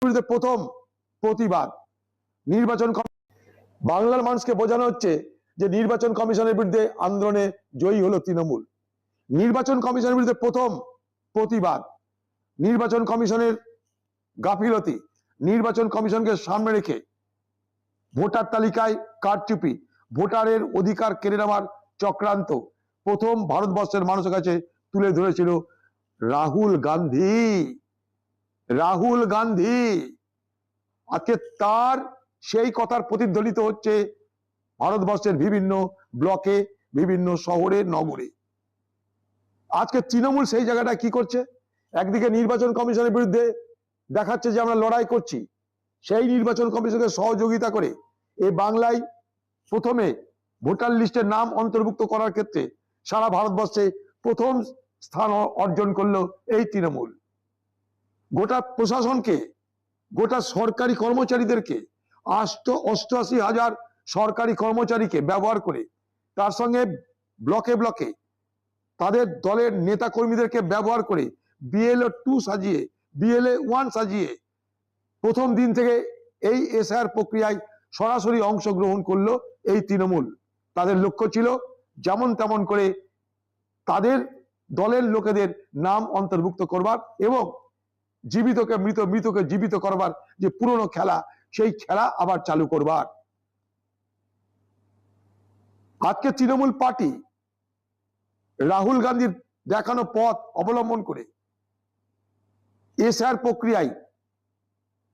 বিরুদ্ধে প্রথম প্রতিবাদ নির্বাচন বাংলার মানুষকে বোঝানো হচ্ছে যে নির্বাচন কমিশনের বিরুদ্ধে আন্দোলনে জয়ী হলো তৃণমূল। নির্বাচন কমিশনের বিরুদ্ধে প্রথম প্রতিবাদ নির্বাচন কমিশনের গাফিলতি, নির্বাচন কমিশনকে সামনে রেখে ভোটার তালিকায় কারচুপি, ভোটারের অধিকার কেড়ে নেওয়ার চক্রান্ত প্রথম ভারতবর্ষের মানুষের কাছে তুলে ধরেছিল রাহুল গান্ধী। রাহুল গান্ধী আজকে তার সেই কথার প্রতিধ্বনিত হচ্ছে ভারতবর্ষের বিভিন্ন ব্লকে, বিভিন্ন শহরে, নগরে। আজকে তৃণমূল সেই জায়গাটা কি করছে, একদিকে নির্বাচন কমিশনের বিরুদ্ধে দেখাচ্ছে যে আমরা লড়াই করছি, সেই নির্বাচন কমিশনকে সহযোগিতা করে এই বাংলায় প্রথমে ভোটার লিস্টের নাম অন্তর্ভুক্ত করার ক্ষেত্রে সারা ভারতবর্ষে প্রথম স্থান অর্জন করলো এই তৃণমূল। গোটা প্রশাসনকে, গোটা সরকারি কর্মচারীদেরকে, 88,000 সরকারি কর্মচারীকে ব্যবহার করে, তার সঙ্গে ব্লকে ব্লকে তাদের দলের নেতা কর্মীদেরকে ব্যবহার করে BLO 2 সাজিয়ে, BLA 1 সাজিয়ে প্রথম দিন থেকে এই SIR প্রক্রিয়ায় সরাসরি অংশগ্রহণ করলো এই তৃণমূল। তাদের লক্ষ্য ছিল যেমন তেমন করে তাদের দলের লোকেদের নাম অন্তর্ভুক্ত করবার এবং জীবিতকে মৃত, মৃতকে জীবিত করবার যে পুরনো খেলা, সেই খেলা আবার চালু করবার। আজকে তৃণমূল পার্টি রাহুল গান্ধীর দেখানো পথ অবলম্বন করে SIR প্রক্রিয়ায়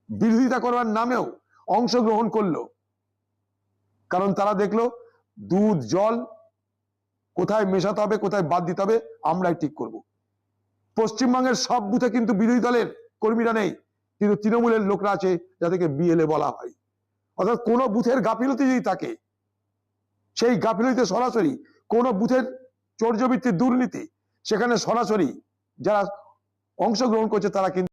বিরোধিতা করবার নামেও অংশগ্রহণ করলো। কারণ তারা দেখলো দুধ জল কোথায় মেশাতে হবে, কোথায় বাদ দিতে হবে আমরাই ঠিক করব। পশ্চিমবঙ্গের সব বুথে কিন্তু বিরোধী দলের কর্মীরা নেই, কিন্তু তৃণমূলের লোকরা আছে যাদেরকে BLA বলা হয়। অর্থাৎ কোনো বুথের গাফিলতি যদি থাকে, সেই গাফিলতিতে সরাসরি কোনো বুথের চর্যবৃত্তি, দুর্নীতি, সেখানে সরাসরি যারা অংশগ্রহণ করছে তারা কিন্তু